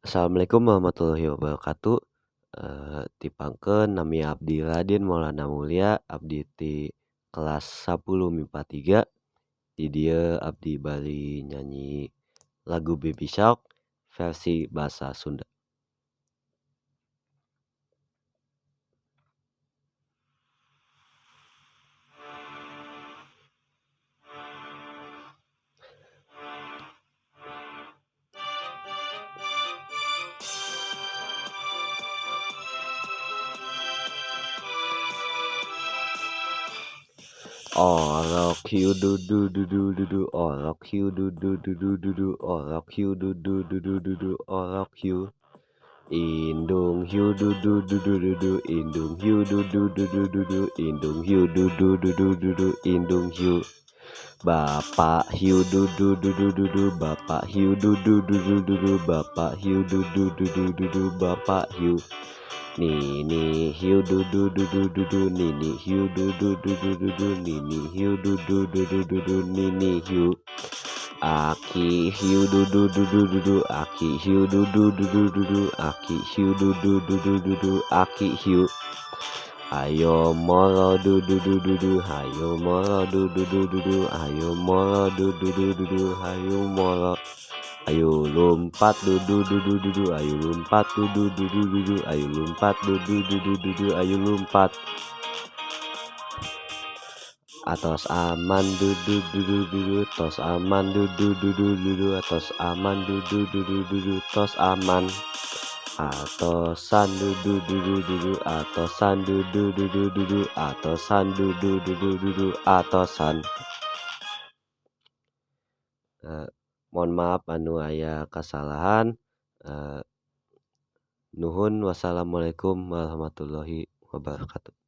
Assalamualaikum warahmatullahi wabarakatuh. Tipangkeun nami abdi Raden Maulana Mulia, abdi ti kelas 10 MIPA 3. Di dieu abdi bari nyanyi lagu Baby Shark versi basa Sunda. Oh rock you do do do do do do, oh rock you do do do do do do, oh rock you do do do do do do, oh rock you. Indung hiu du du du du du du, indung hiu du du du du du du, indung hiu du du du du du du, indung hiu. Bapak hiu du du du du du du, bapak hiu du du du du du du, bapak hiu du du du du du du, bapak hiu. Nini hiu du du du du du du, nini hiu du du du du du du, nini hiu du du du du du du, nini hiu. Aki hiu du du du du du du, aki hiu du du du du du du, aki hiu du du du du du du, aki hiu. Ayo moro du du du du du, ayo moro du du du du du, ayo moro du du du du du, ayo moro. Ayo lompat du du du du du du, ayo lompat du du du du du du, ayo lompat du du du du du du, ayo lompat. Atos aman du du du du du du, tos aman du du du du du du, atos aman du du du du du du, tos aman. Atosan du du du du du du, atosan du du du du du du, atosan du du du du du du, atosan. Mohon maaf anu aya kasalahan. Nuhun, wassalamualaikum warahmatullahi wabarakatuh.